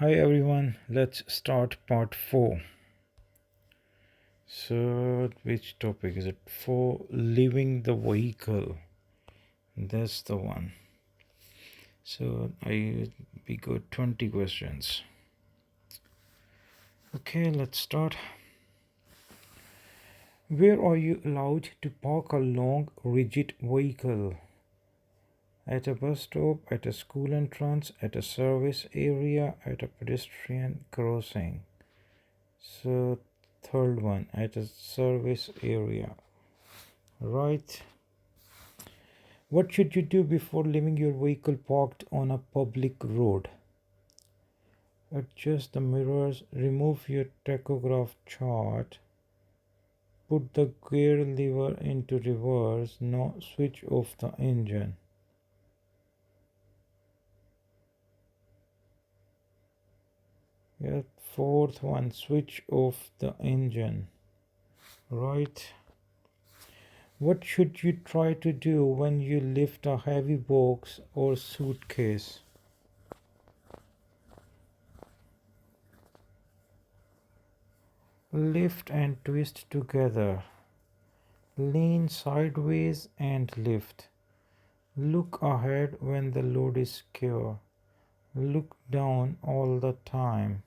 Hi everyone, let's start part 4. So, which topic is it? For leaving the vehicle. That's the one. So, we got 20 questions. Okay, let's start. Where are you allowed to park a long, rigid vehicle? At a bus stop, at a school entrance, at a service area, at a pedestrian crossing. So, third one, at a service area. Right. What should you do before leaving your vehicle parked on a public road? Adjust the mirrors, remove your tachograph chart, put the gear lever into reverse, now switch off the engine. Yeah, fourth one, switch off the engine. Right. What should you try to do when you lift a heavy box or suitcase? Lift and twist together. Lean sideways and lift. Look ahead when the load is secure. Look down all the time.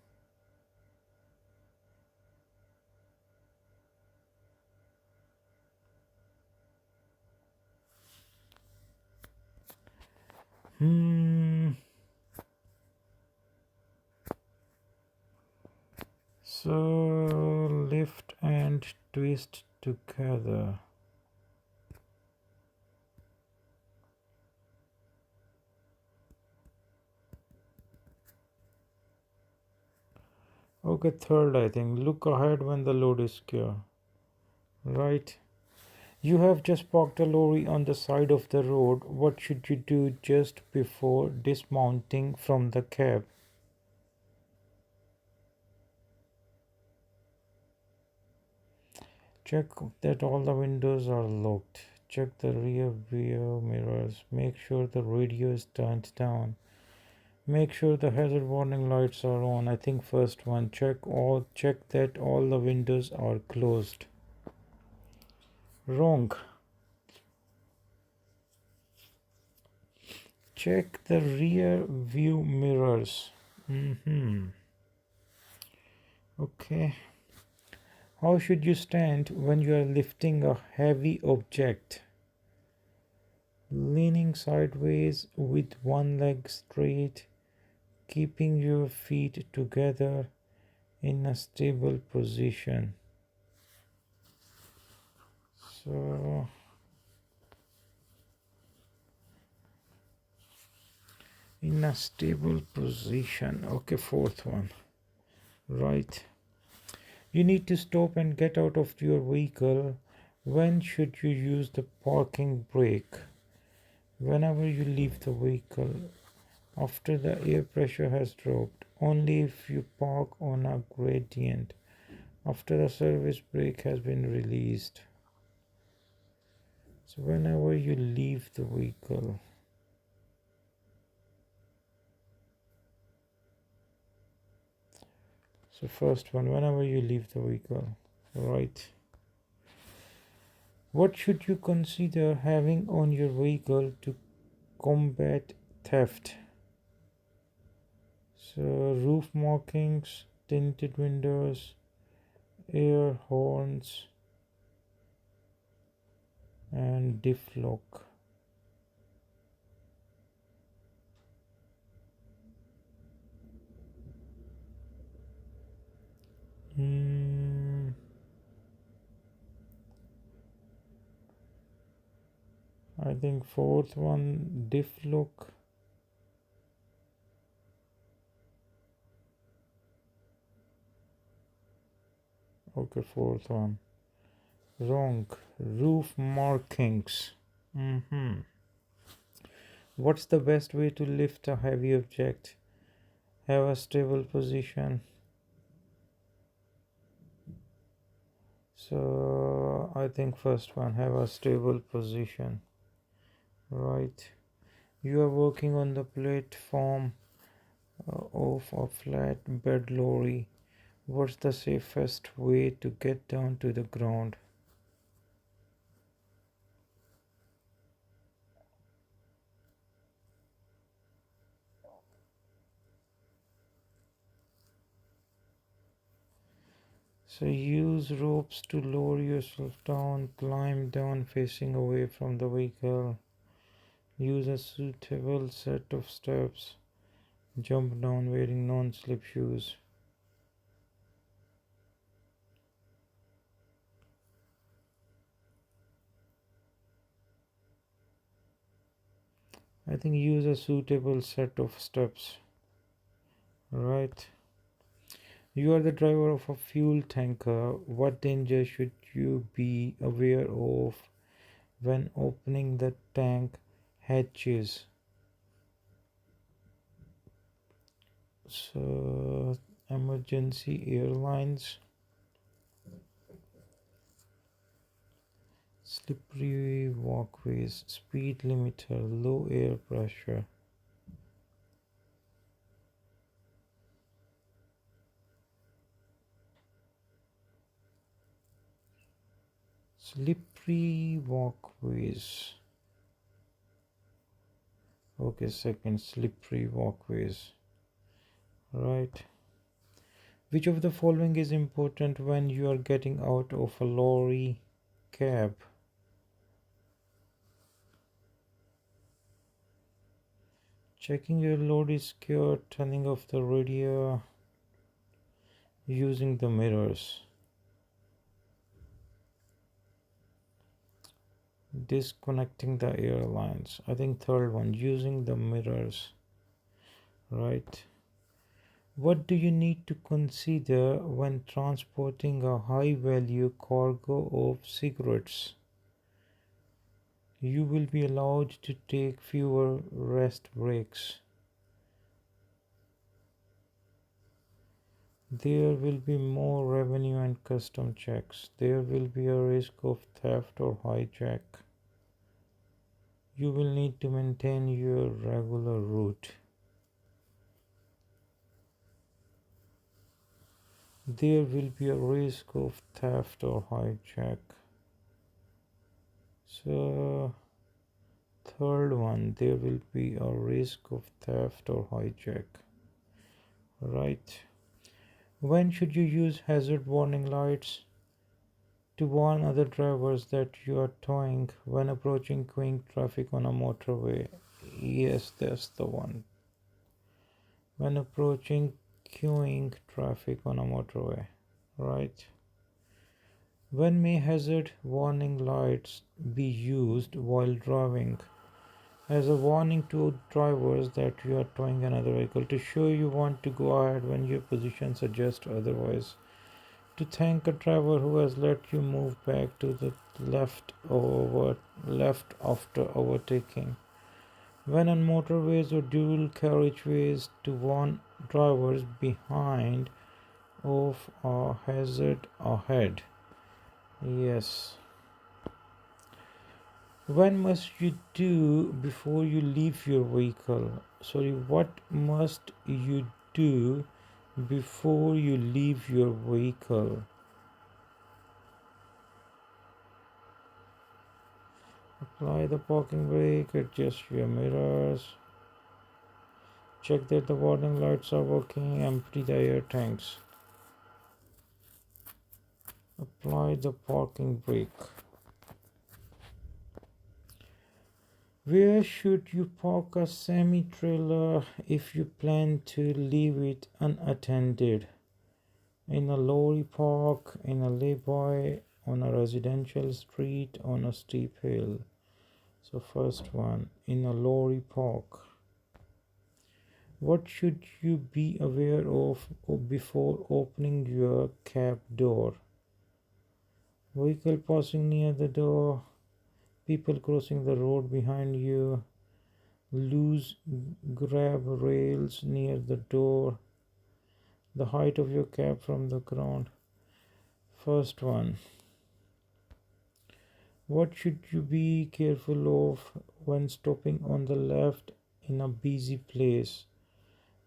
So lift and twist together. Okay, third I think. Look ahead when the load is secure. Right. You have just parked a lorry on the side of the road. What should you do just before dismounting from the cab? Check that all the windows are locked. Check the rear view mirrors. Make sure the radio is turned down. Make sure the hazard warning lights are on. I think first one. Check that all the windows are closed. Wrong. Check the rear view mirrors. Okay. How should you stand when you are lifting a heavy object? Leaning sideways with one leg straight, keeping your feet together in a stable position. So, in a stable position. Okay, fourth one. Right. You need to stop and get out of your vehicle. When should you use the parking brake? Whenever you leave the vehicle, after the air pressure has dropped, only if you park on a gradient, after the service brake has been released. So whenever you leave the vehicle. So first one, whenever you leave the vehicle. Right. What should you consider having on your vehicle to combat theft? So roof markings, tinted windows, air horns, and diff lock. I think fourth one, diff lock. Okay, fourth one. Wrong. Roof markings. What's the best way to lift a heavy object? Have a stable position. So I think first one, have a stable position. Right. You are working on the platform of a flat bed lorry. What's the safest way to get down to the ground? So use ropes to lower yourself down, climb down facing away from the vehicle, use a suitable set of steps, jump down wearing non-slip shoes. I think use a suitable set of steps, right? You are the driver of a fuel tanker. What danger should you be aware of when opening the tank hatches? So, emergency airlines, slippery walkways, speed limiter, low air pressure. Slippery walkways. Okay, second, slippery walkways. Right. Which of the following is important when you are getting out of a lorry cab? Checking your load is secure, turning off the radio, using the mirrors. Disconnecting the airlines. I think third one, using the mirrors. Right. What do you need to consider when transporting a high value cargo of cigarettes? You will be allowed to take fewer rest breaks. There will be more revenue and custom checks. There will be a risk of theft or hijack. You will need to maintain your regular route. There will be a risk of theft or hijack. So, third one, there will be a risk of theft or hijack. Right. When should you use hazard warning lights? To warn other drivers that you are towing when approaching queuing traffic on a motorway. Yes, that's the one. When approaching queuing traffic on a motorway. Right. When may hazard warning lights be used while driving? As a warning to drivers that you are towing another vehicle, to show you want to go ahead when your position suggests otherwise, to thank a driver who has let you move back to the left after overtaking. When on motorways or dual carriageways, to warn drivers behind of a hazard ahead. Yes. When must you do before you leave your vehicle? Sorry, what must you do before you leave your vehicle? Apply the parking brake, adjust your mirrors, check that the warning lights are working, empty the air tanks. Apply the parking brake. Where should you park a semi-trailer if you plan to leave it unattended? In a lorry park, in a lay-by, on a residential street, on a steep hill. So first one, in a lorry park. What should you be aware of before opening your cab door? Vehicle passing near the door, people crossing the road behind you, loose grab rails near the door, the height of your cab from the ground. First one. What should you be careful of when stopping on the left in a busy place?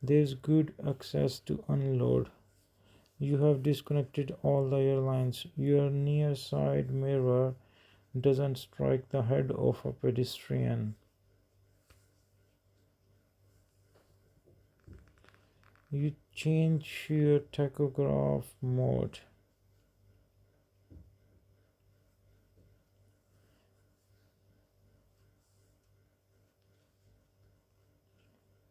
There's good access to unload. You have disconnected all the airlines. Your near side mirror doesn't strike the head of a pedestrian. You change your tachograph mode.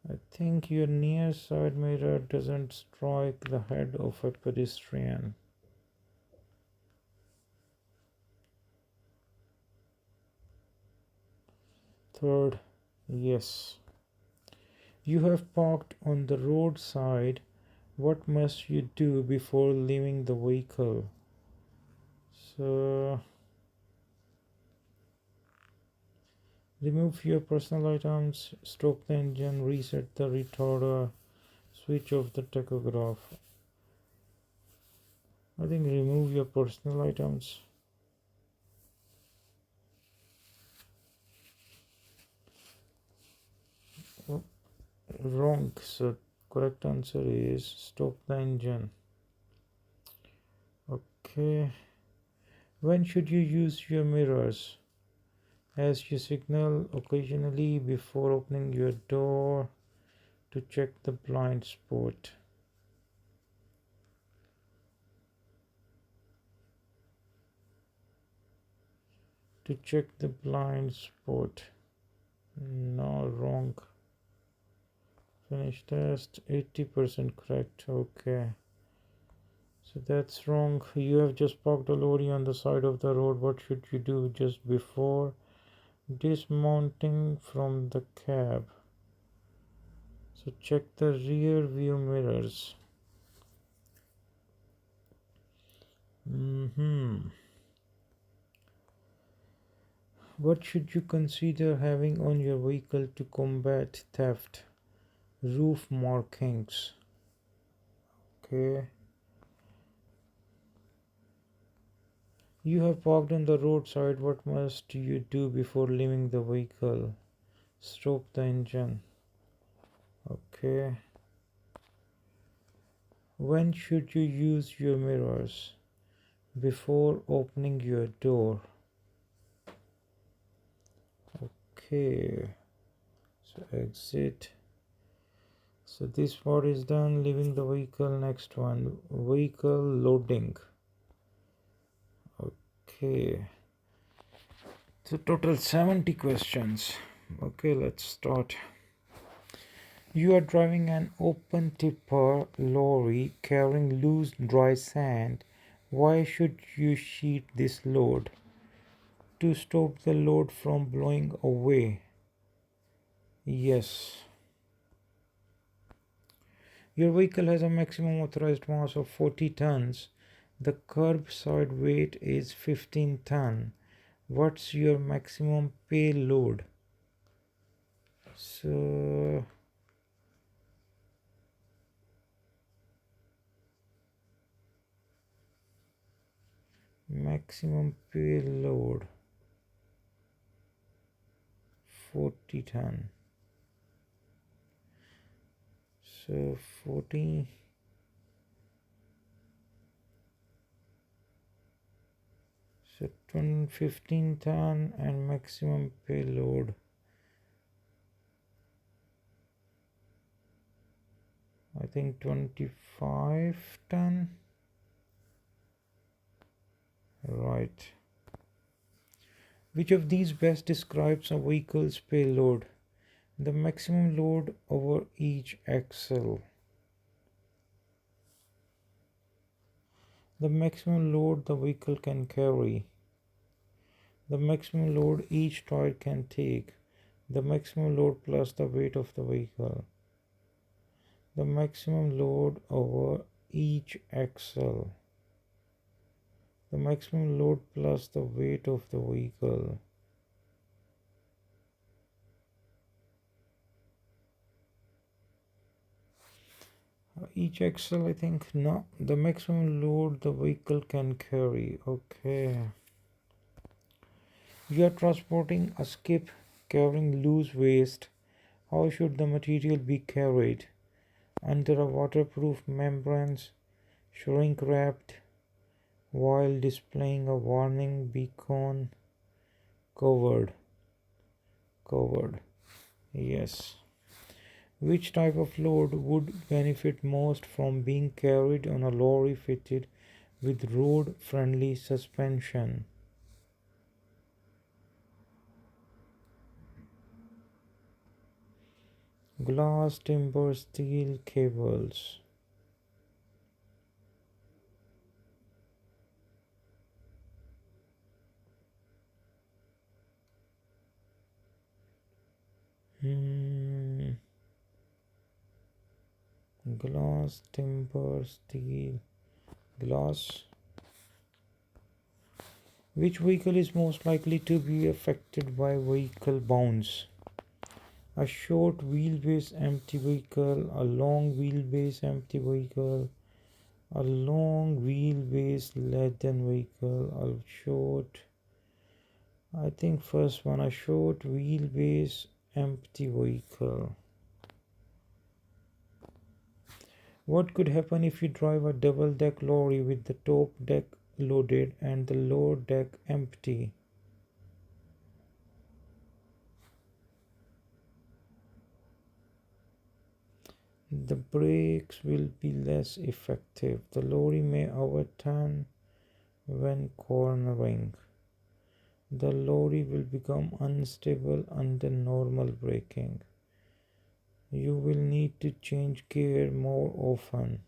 I think your near side mirror doesn't strike the head of a pedestrian. Third, yes. You have parked on the roadside. What must you do before leaving the vehicle? So, remove your personal items, stop the engine, reset the retarder, switch off the tachograph. I think remove your personal items. Oh, wrong. So correct answer is stop the engine. Okay. When should you use your mirrors? As you signal occasionally before opening your door to check the blind spot. To check the blind spot. No, wrong. Finish test. 80% correct. Okay. So that's wrong. You have just parked a lorry on the side of the road. What should you do just before dismounting from the cab? So check the rear view mirrors. What should you consider having on your vehicle to combat theft? Roof markings. Okay. You have parked on the roadside. What must you do before leaving the vehicle? Stop the engine. Okay. When should you use your mirrors? Before opening your door. Okay. So exit. So this part is done. Leaving the vehicle. Next one. Vehicle loading. Okay. So total 70 questions. Okay, let's start. You are driving an open tipper lorry carrying loose dry sand. Why should you sheet this load? To stop the load from blowing away. Yes. Your vehicle has a maximum authorized mass of 40 tons. The curbside weight is 15 ton. What's your maximum payload? So maximum payload 40 ton. So 40 so 15 ton and maximum payload I think 25 ton. Right. Which of these best describes a vehicle's payload? The maximum load over each axle. The maximum load the vehicle can carry. The maximum load each tire can take. The maximum load plus the weight of the vehicle. The maximum load over each axle. The maximum load plus the weight of the vehicle. Each axle, I think, no. The maximum load the vehicle can carry. Okay. You are transporting a skip carrying loose waste. How should the material be carried? under a waterproof membranes, shrink wrapped, while displaying a warning beacon. Covered. Covered. Yes. Which type of load would benefit most from being carried on a lorry fitted with road-friendly suspension? Glass, timber, steel, cables. Glass, timber, steel, glass. Which vehicle is most likely to be affected by vehicle bounce? A short wheelbase empty vehicle, a long wheelbase empty vehicle, a long wheelbase laden vehicle, a short, I think first one, a short wheelbase empty vehicle. What could happen if you drive a double deck lorry with the top deck loaded and the lower deck empty? The brakes will be less effective. The lorry may overturn when cornering. The lorry will become unstable under normal braking. You will need to change gear more often.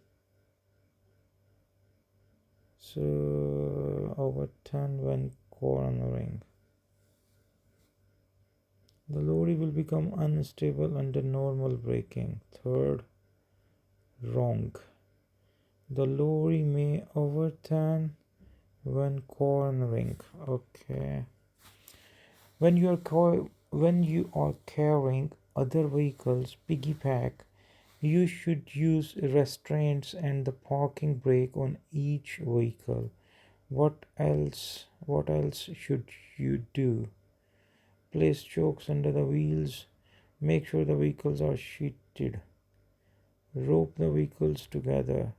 So overturn when cornering. The lorry will become unstable under normal braking. Third, wrong. The lorry may overturn when cornering. Okay. When you are carrying other vehicles, piggyback, you should use restraints and the parking brake on each vehicle. What else should you do? Place chocks under the wheels. Make sure the vehicles are sheeted. Rope the vehicles together.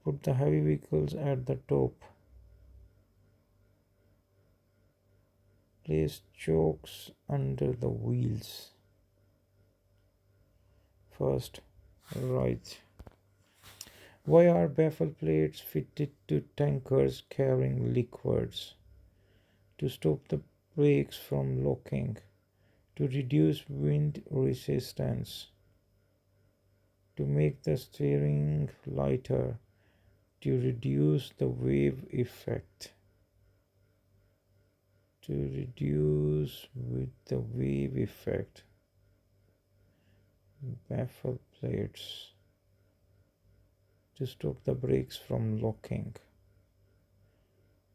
Put the heavy vehicles at the top. Place chocks under the wheels. First, right. Why are baffle plates fitted to tankers carrying liquids? To stop the brakes from locking. To reduce wind resistance. To make the steering lighter. To reduce the wave effect. To reduce with the wave effect. Baffle plates. To stop the brakes from locking.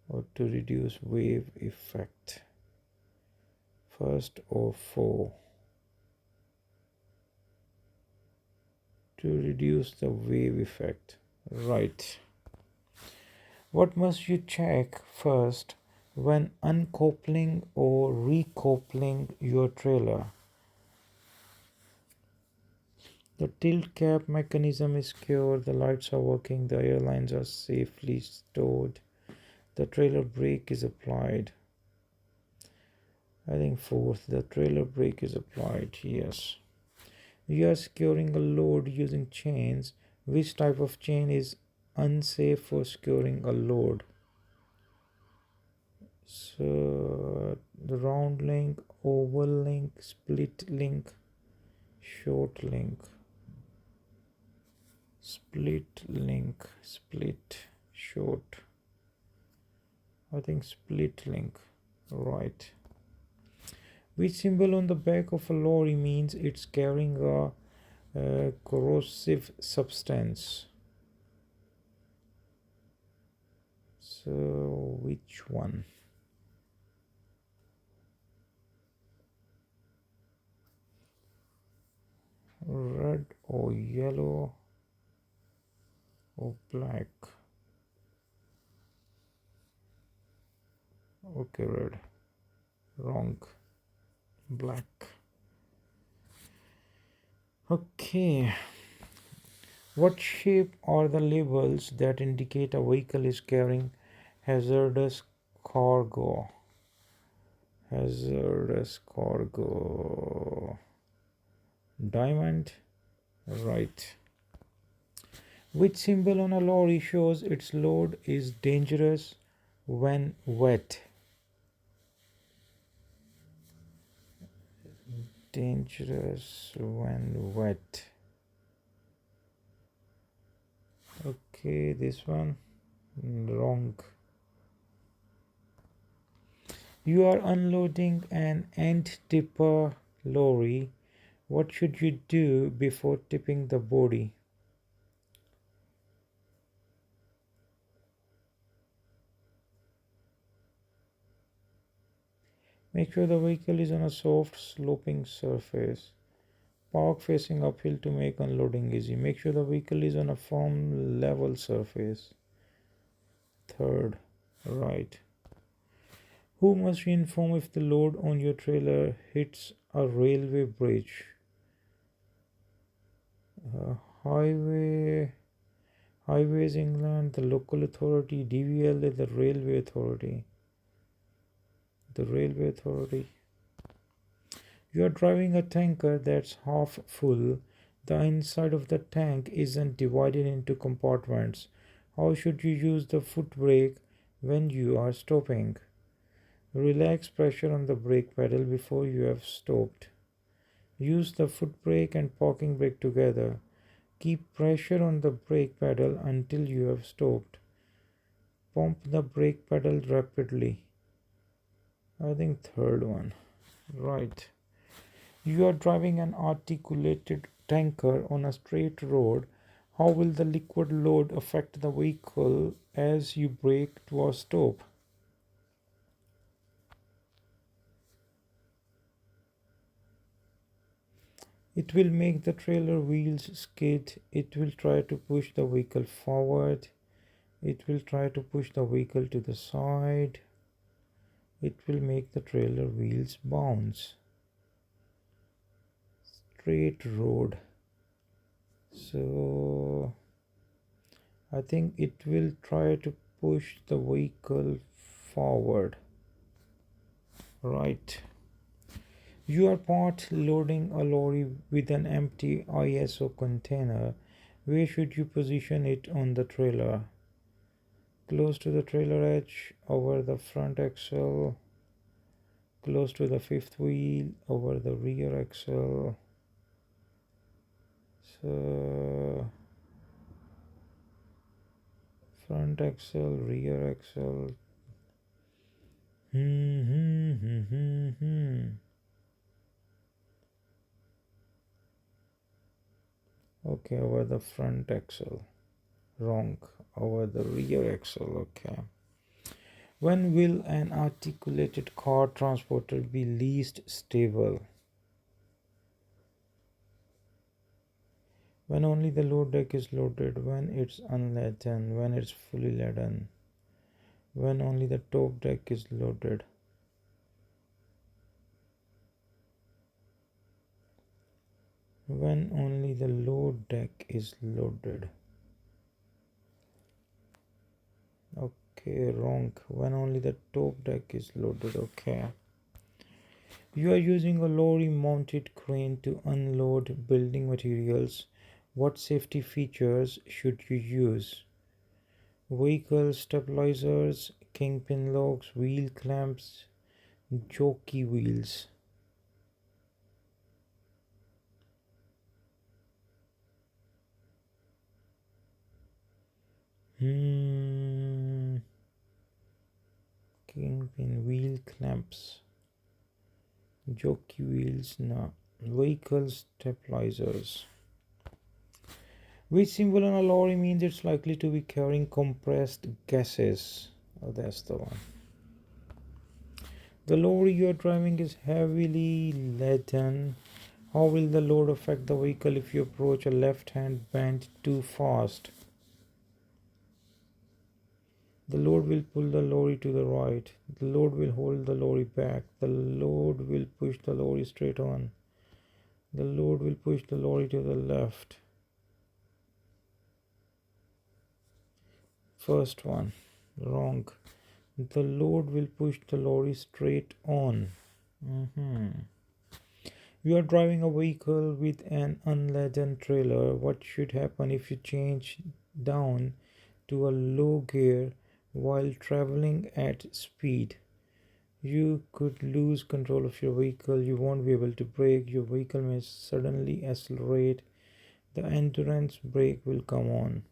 Or to reduce wave effect. First or four. To reduce the wave effect. Right. What must you check first when uncoupling or recoupling your trailer? The tilt cap mechanism is secure, the lights are working, the airlines are safely stowed, the trailer brake is applied. I think fourth, the trailer brake is applied. Yes. You are securing a load using chains. Which type of chain is unsafe for securing a load? So the round link, oval link, split link, short link, split link, split, short. I think split link. Right. Which symbol on the back of a lorry means it's carrying a corrosive substance? So which one? Red or yellow or black? Okay, red. Wrong. Black. Okay. What shape are the labels that indicate a vehicle is carrying hazardous cargo? Hazardous cargo. Diamond. Right. Which symbol on a lorry shows its load is dangerous when wet? Dangerous when wet. Okay, this one wrong. You are unloading an end tipper lorry. What should you do before tipping the body? Make sure the vehicle is on a soft sloping surface. Park facing uphill to make unloading easy. Make sure the vehicle is on a firm level surface. Third, right. Who must you inform if the load on your trailer hits a railway bridge? Highway, Highways England, the local authority, DVLA, the railway authority. The railway authority. You are driving a tanker that's half full. The inside of the tank isn't divided into compartments. How should you use the footbrake when you are stopping? Relax pressure on the brake pedal before you have stopped. Use the footbrake and parking brake together. Keep pressure on the brake pedal until you have stopped. Pump the brake pedal rapidly. I think third one. Right. You are driving an articulated tanker on a straight road. How will the liquid load affect the vehicle as you brake to a stop? It will make the trailer wheels skid. It will try to push the vehicle forward. It will try to push the vehicle to the side. It will make the trailer wheels bounce. Straight road. So I think it will try to push the vehicle forward. Right. You are part loading a lorry with an empty ISO container. Where should you position it on the trailer? Close to the trailer edge, over the front axle, close to the fifth wheel, over the rear axle. So front axle, rear axle. Okay, over the front axle. Wrong. Over the rear axle. Okay. When will an articulated car transporter be least stable? When only the load deck is loaded, when it's unladen, when it's fully laden, when only the top deck is loaded. When only the load deck is loaded. Okay, wrong. When only the top deck is loaded. Okay. You are using a lorry mounted crane to unload building materials. What safety features should you use? Vehicle stabilizers, kingpin locks, wheel clamps, jockey wheels. Kingpin wheel clamps, jockey wheels, no. Vehicle stabilizers. Which symbol on a lorry means it's likely to be carrying compressed gases? Oh, that's the one. The lorry you are driving is heavily laden. How will the load affect the vehicle if you approach a left-hand bend too fast? The load will pull the lorry to the right. The load will hold the lorry back. The load will push the lorry straight on. The load will push the lorry to the left. First one, wrong. The load will push the lorry straight on. Mhm. You are driving a vehicle with an unladen trailer. What should happen if you change down to a low gear while traveling at speed? You could lose control of your vehicle. You won't be able to brake. Your vehicle may suddenly accelerate. The endurance brake will come on.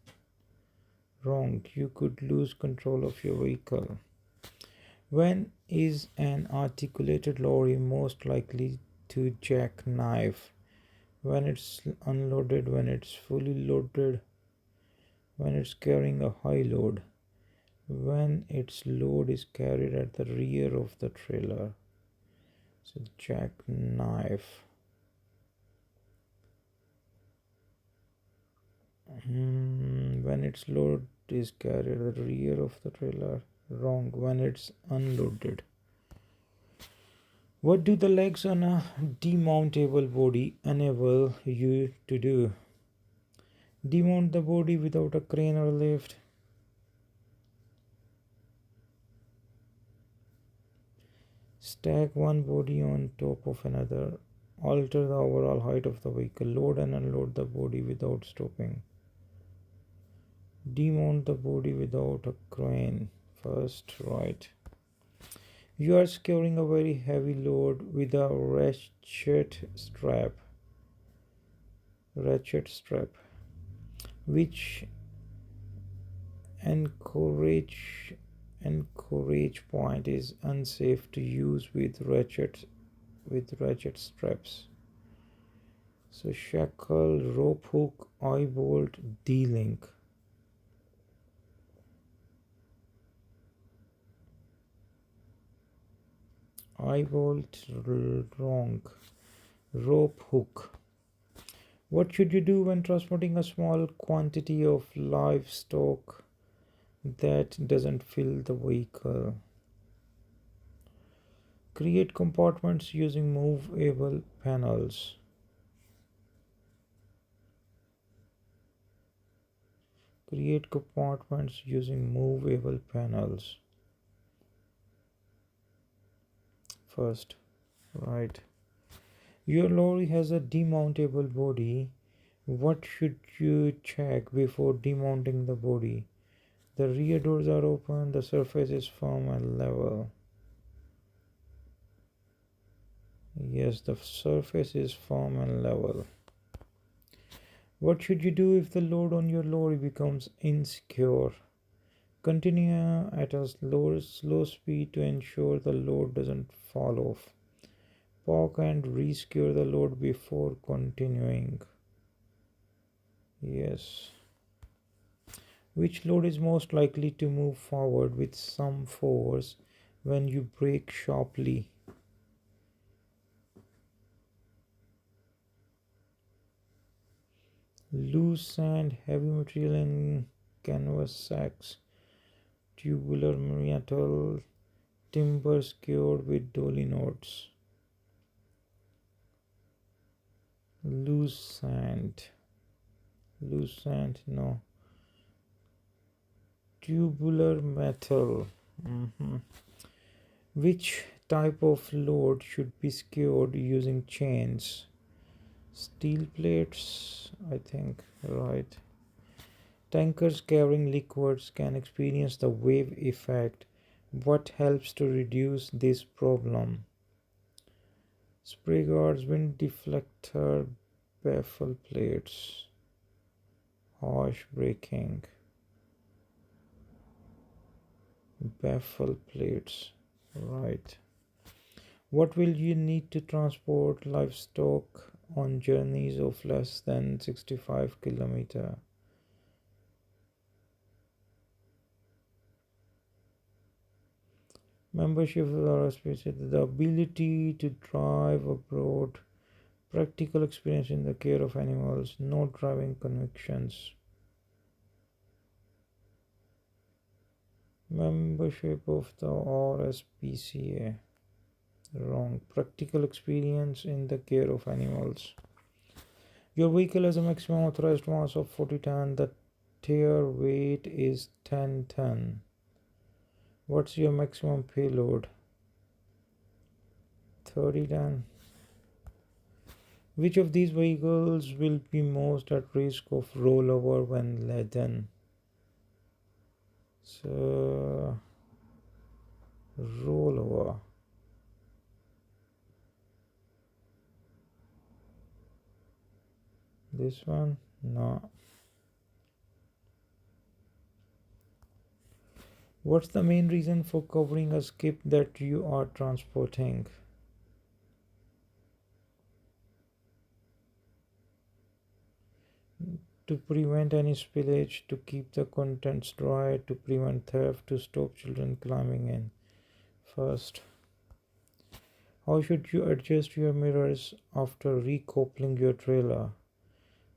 Wrong. You could lose control of your vehicle. When is an articulated lorry most likely to jackknife? When it's unloaded, when it's fully loaded, when it's carrying a high load, when its load is carried at the rear of the trailer. So jackknife. When its load is carried at the rear of the trailer. Wrong. When it's unloaded. What do the legs on a demountable body enable you to do? Demount the body without a crane or lift. Stack one body on top of another. Alter the overall height of the vehicle. Load and unload the body without stopping. Demount the body without a crane. First, right. You are securing a very heavy load with a ratchet strap, which anchorage point is unsafe to use with ratchet straps. So shackle, rope hook, eye bolt, D-link. Eye bolt, wrong. Rope hook. What should you do when transporting a small quantity of livestock that doesn't fill the vehicle? Create compartments using movable panels. Create compartments using movable panels. First, right. Your lorry has a demountable body. What should you check before demounting the body? The rear doors are open, the surface is firm and level. Yes, the surface is firm and level. What should you do if the load on your lorry becomes insecure? Continue at a slow speed to ensure the load doesn't fall off. Park and resecure the load before continuing. Yes. Which load is most likely to move forward with some force when you brake sharply? Loose sand, heavy material in canvas sacks, tubular metal, timber secured with dolly knots. Loose sand, no. Tubular metal. Which type of load should be secured using chains? Steel plates, I think, right. Tankers carrying liquids can experience the wave effect. What helps to reduce this problem? Spray guards, wind deflector, baffle plates, harsh braking, baffle plates, right. What will you need to transport livestock on journeys of less than 65 km? Membership or the ability to drive abroad, practical experience in the care of animals, no driving convictions. Membership of the RSPCA. Wrong. Practical experience in the care of animals. Your vehicle has a maximum authorized mass of 40 ton. The entire weight is 10 ton. What's your maximum payload? 30 ton. Which of these vehicles will be most at risk of rollover when laden? So, rollover. This one? No. What's the main reason for covering a skip that you are transporting? To prevent any spillage, to keep the contents dry, to prevent theft, to stop children climbing in. First, how should you adjust your mirrors after recoupling your trailer?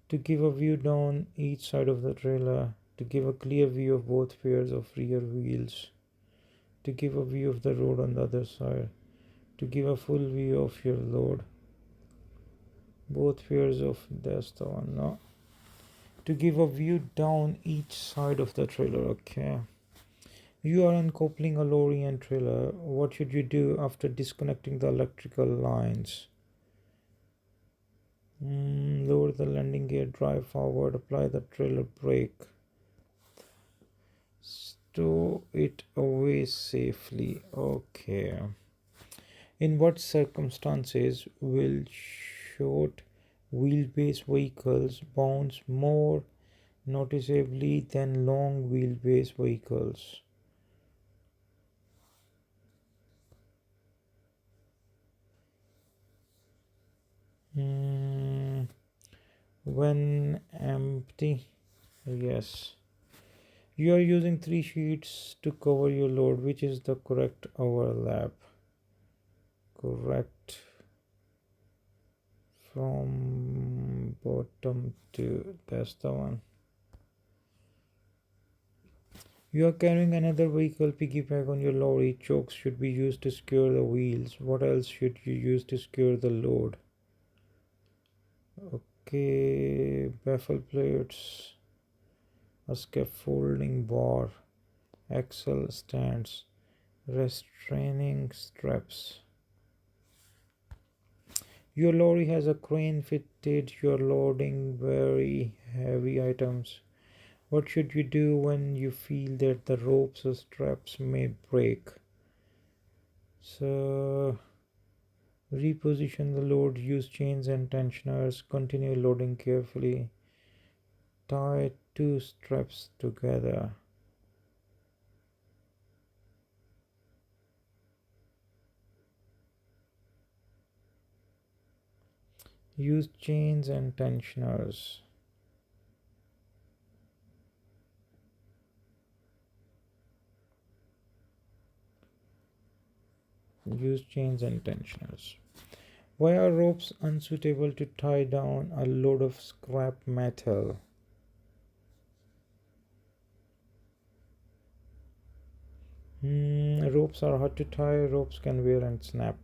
To give a view down each side of the trailer, to give a clear view of both pairs of rear wheels, to give a view of the road on the other side, to give a full view of your load. Both pairs of, that's the one, no. To give a view down each side of the trailer, okay. You are uncoupling a lorry and trailer. What should you do after disconnecting the electrical lines? Lower the landing gear, drive forward, apply the trailer brake, stow it away safely. Okay. In what circumstances will short wheelbase vehicles bounce more noticeably than long wheelbase vehicles? When empty. Yes. You are using 3 sheets to cover your load. Which is the correct overlap? Correct from bottom to, that's the one. You are carrying another vehicle piggyback on your lorry. Chocks should be used to secure the wheels. What else should you use to secure the load? Okay, baffle plates, a scaffolding bar, axle stands, restraining straps. Your lorry has a crane fitted. You're loading very heavy items. What should you do when you feel that the ropes or straps may break? So, reposition the load, use chains and tensioners, continue loading carefully, tie 2 straps together. Use chains and tensioners. Use chains and tensioners. Why are ropes unsuitable to tie down a load of scrap metal? Ropes are hard to tie. Ropes can wear and snap.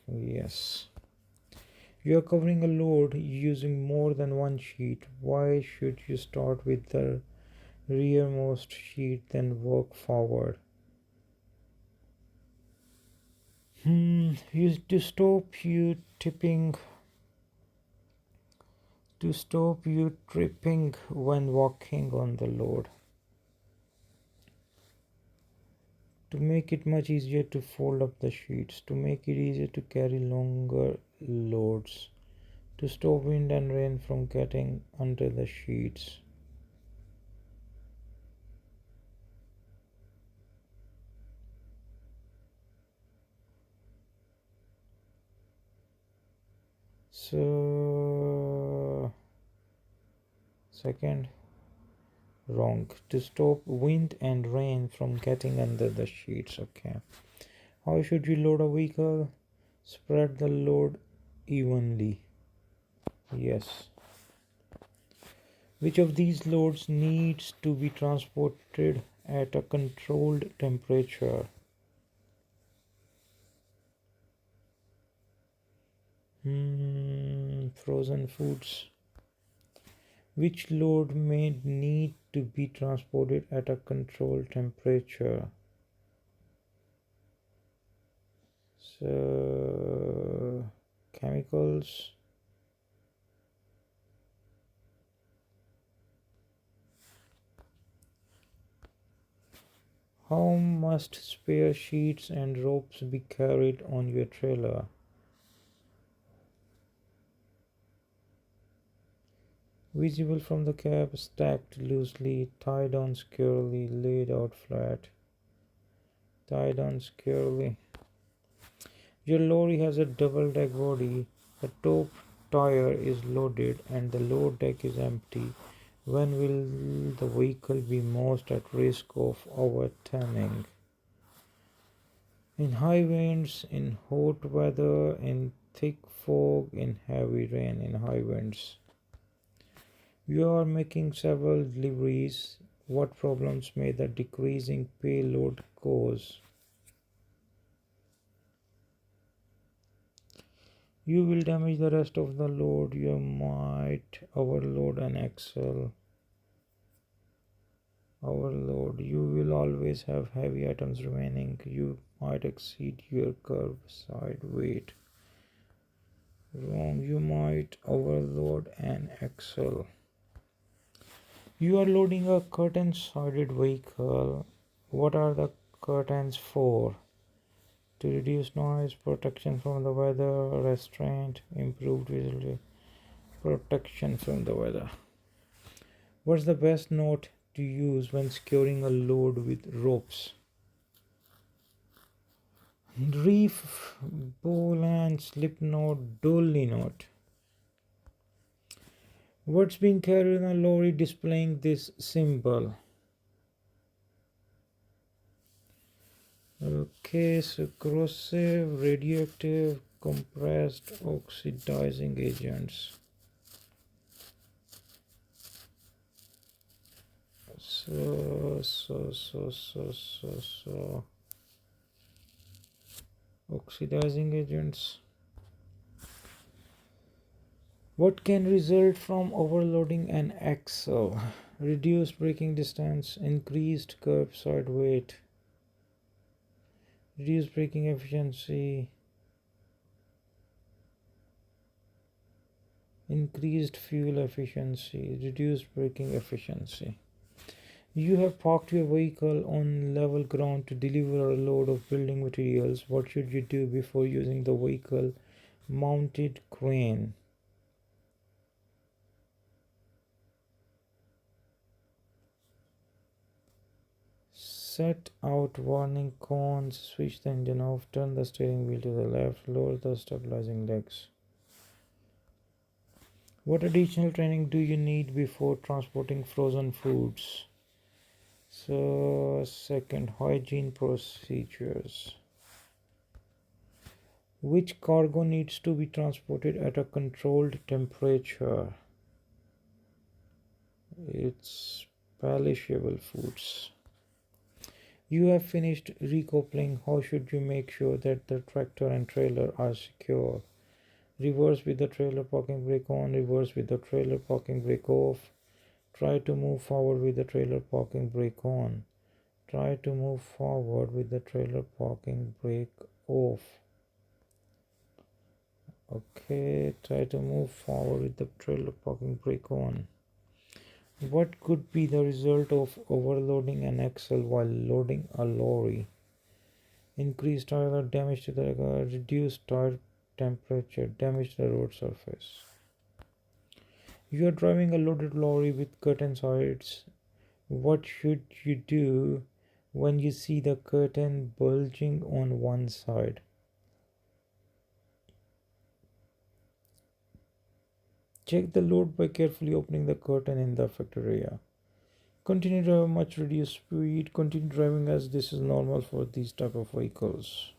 Yes. You are covering a load using more than one sheet. Why should you start with the rearmost sheet then work forward? To stop you tipping, to stop you tripping when walking on the load. To make it much easier to fold up the sheets, to make it easier to carry longer loads, to stop wind and rain from getting under the sheets. So, second, wrong. To stop wind and rain from getting under the sheets. Okay. How should you load a vehicle? Spread the load evenly. Yes. Which of these loads needs to be transported at a controlled temperature? Frozen foods. Which load may need to be transported at a controlled temperature? So, chemicals. How must spare sheets and ropes be carried on your trailer? Visible from the cab, stacked loosely, tied on securely, laid out flat. Tied on securely. Your lorry has a double deck body. The top tire is loaded and the load deck is empty. When will the vehicle be most at risk of overturning? In high winds, in hot weather, in thick fog, in heavy rain, in high winds. You are making several deliveries. What problems may the decreasing payload cause? You will damage the rest of the load. You might overload an axle. Overload. You will always have heavy items remaining. You might exceed your kerbside weight. Wrong. You might overload an axle. You are loading a curtain sided vehicle. What are the curtains for? To reduce noise, protection from the weather, restraint, improved visibility, protection from the weather. What's the best knot to use when securing a load with ropes? Reef, ball and slip knot, dolly knot. What's being carried in a lorry displaying this symbol? Okay, so corrosive, radioactive, compressed, oxidizing agents. So oxidizing agents. What can result from overloading an axle? Reduced braking distance, increased curbside weight, reduced braking efficiency, increased fuel efficiency, reduced braking efficiency. You have parked your vehicle on level ground to deliver a load of building materials. What should you do before using the vehicle mounted crane? Set out warning cones, switch the engine off, turn the steering wheel to the left, lower the stabilizing legs. What additional training do you need before transporting frozen foods? So, second, hygiene procedures. Which cargo needs to be transported at a controlled temperature? It's perishable foods. You have finished recoupling. How should you make sure that the tractor and trailer are secure? Reverse with the trailer parking brake on, reverse with the trailer parking brake off. Try to move forward with the trailer parking brake on. Try to move forward with the trailer parking brake off. Okay, try to move forward with the trailer parking brake on. What could be the result of overloading an axle while loading a lorry? Increased tire damage to the reduced tire temperature, damage to the road surface. You are driving a loaded lorry with curtain sides. What should you do when you see the curtain bulging on one side? Check the load by carefully opening the curtain in the affected area. Continue driving much reduced speed. Continue driving as this is normal for these type of vehicles.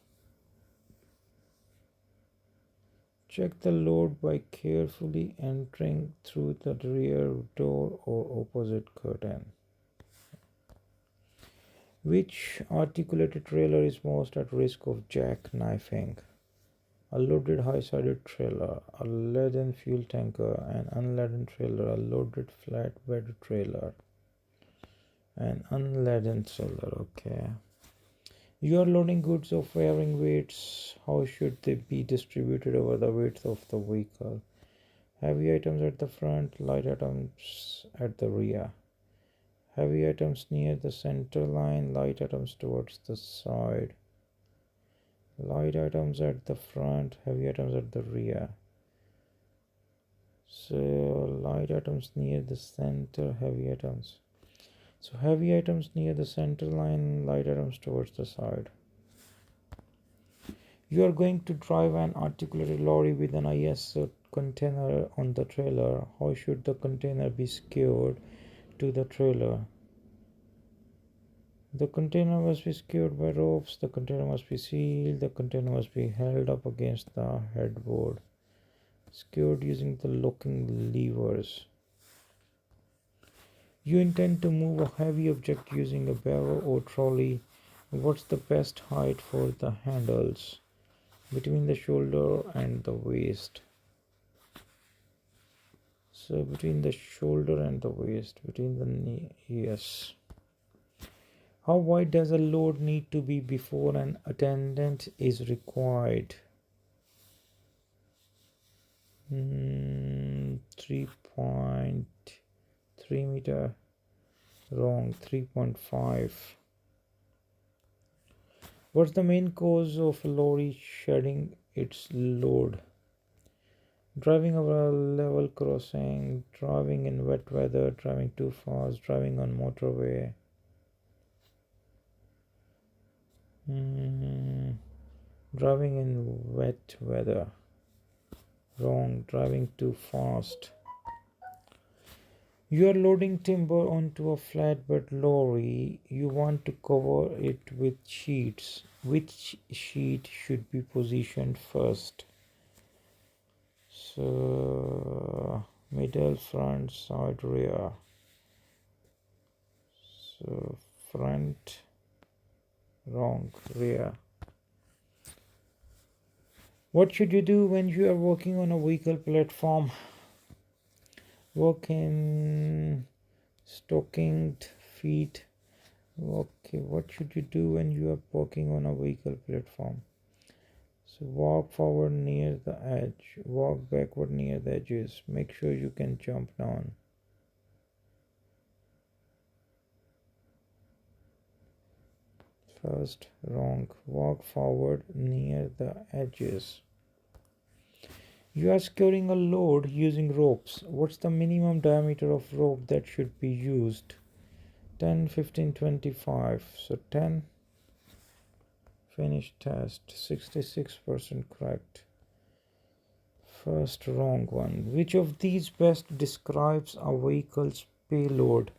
Check the load by carefully entering through the rear door or opposite curtain. Which articulated trailer is most at risk of jackknifing? a loaded high-sided trailer, a laden fuel tanker, an unladen trailer, a loaded flatbed trailer, an unladen trailer. Okay. You are loading goods of varying weights. How should they be distributed over the width of the vehicle? Heavy items at the front, light items at the rear. Heavy items near the center line, light items towards the side. Light items at the front, heavy items at the rear. So light items near the center, heavy items. So heavy items near the center line, light items towards the side. You are going to drive an articulated lorry with an ISO container on the trailer. How should the container be secured to the trailer? The container must be secured by ropes, the container must be sealed, the container must be held up against the headboard. Secured using the locking levers. You intend to move a heavy object using a barrow or trolley. What's the best height for the handles? Between the shoulder and the waist. So between the shoulder and the waist, between the knee, yes. How wide does a load need to be before an attendant is required? 3.3 meter. Wrong. 3.5. What's the main cause of a lorry shedding its load? Driving over a level crossing, driving in wet weather, driving too fast, driving on motorway. Driving in wet weather. Wrong. Driving too fast. You are loading timber onto a flatbed lorry. You want to cover it with sheets. Which sheet should be positioned first? So middle, front, side, rear. So front. Wrong. Rear. What should you do when you are working on a vehicle platform? Work in stockinged feet. Okay, what should you do when you are working on a vehicle platform? So walk forward near the edge, walk backward near the edges. Make sure you can jump down. First, wrong. Walk forward near the edges. You are securing a load using ropes. What's the minimum diameter of rope that should be used? 10, 15, 25. So 10. Finish test. 66% correct. First wrong one. Which of these best describes a vehicle's payload?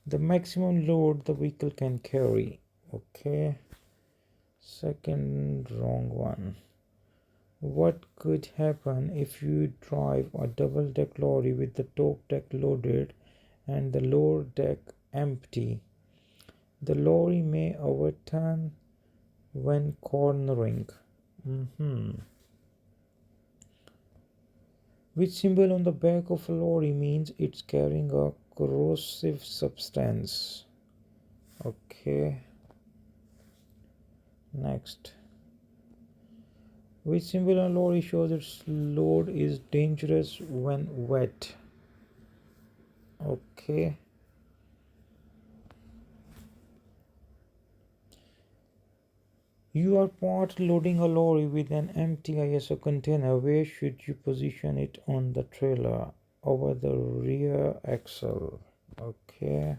The maximum load the vehicle can carry. Okay. Second wrong one. What could happen if you drive a double-deck lorry with the top deck loaded and the lower deck empty? The lorry may overturn when cornering. Which symbol on the back of a lorry means it's carrying a corrosive substance? Okay. Next. Which symbol on a lorry shows its load is dangerous when wet? Okay. You are part loading a lorry with an empty ISO container. Where should you position it on the trailer? Over the rear axle. Okay.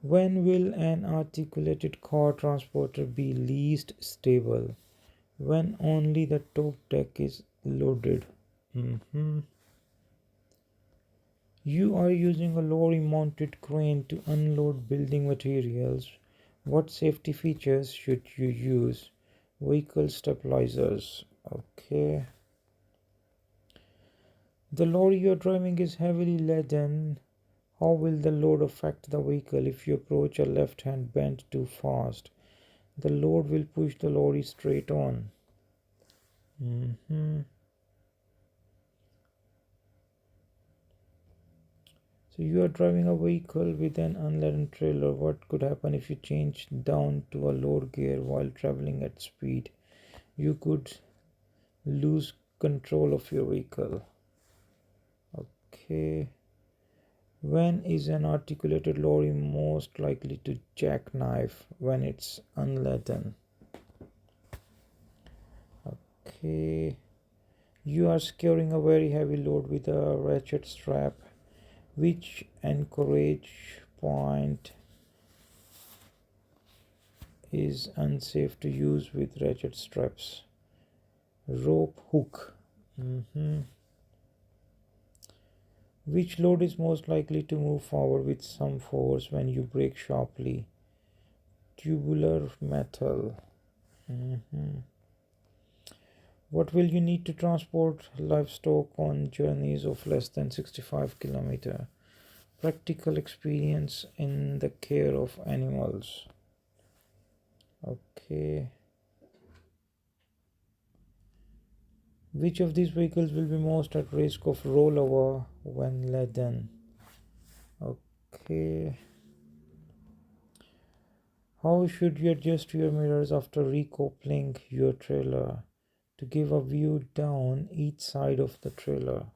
When will an articulated car transporter be least stable? When only the top deck is loaded. You are using a lorry mounted crane to unload building materials. What safety features should you use? Vehicle stabilizers. Okay. The lorry you're driving is heavily laden. How will the load affect the vehicle if you approach a left-hand bend too fast? The load will push the lorry straight on. Mhm. So you are driving a vehicle with an unladen trailer. What could happen if you change down to a lower gear while traveling at speed? You could lose control of your vehicle. Okay. When is an articulated lorry most likely to jackknife? When it's unladen. Okay. You are securing a very heavy load with a ratchet strap. Which anchorage point is unsafe to use with ratchet straps? Rope hook. Mhm. Which load is most likely to move forward with some force when you brake sharply? Tubular metal. Mhm. What will you need to transport livestock on journeys of less than 65 km? Practical experience in the care of animals. Okay. Which of these vehicles will be most at risk of rollover when laden? Okay. How should you adjust your mirrors after recoupling your trailer to give a view down each side of the trailer?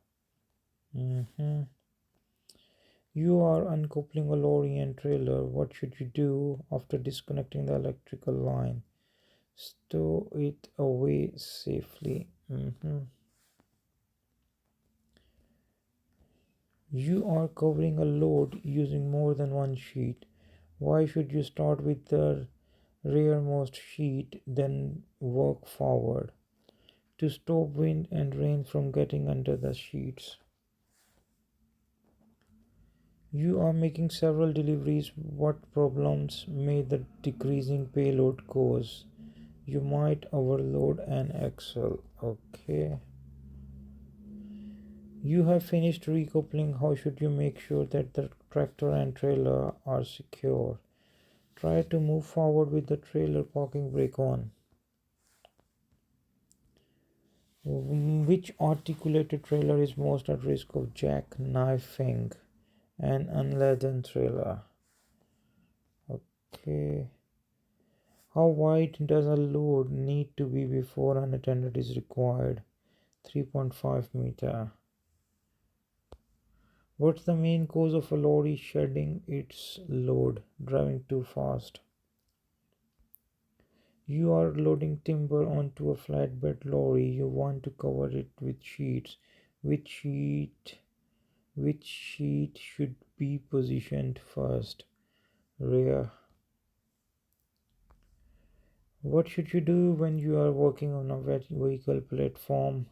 Mhm. You are uncoupling a lorry and trailer. What should you do after disconnecting the electrical line? Stow it away safely. You are covering a load using more than one sheet. Why should you start with the rearmost sheet, then work forward to stop wind and rain from getting under the sheets? You are making several deliveries. What problems may the decreasing payload cause? You might overload an axle. Okay. You have finished recoupling. How should you make sure that the tractor and trailer are secure? Try to move forward with the trailer parking brake on. Which articulated trailer is most at risk of jackknifing? An unladen trailer. Okay. How wide does a load need to be before unattended is required? 3.5 meter. What's the main cause of a lorry shedding its load? Driving too fast. You are loading timber onto a flatbed lorry. You want to cover it with sheets. Which sheet which sheet should be positioned first? Rear. What should you do when you are working on a wet vehicle platform?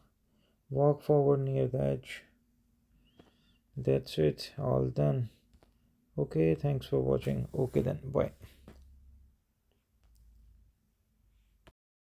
Walk forward near the edge. That's it, all done. Okay, thanks for watching. Okay then, bye.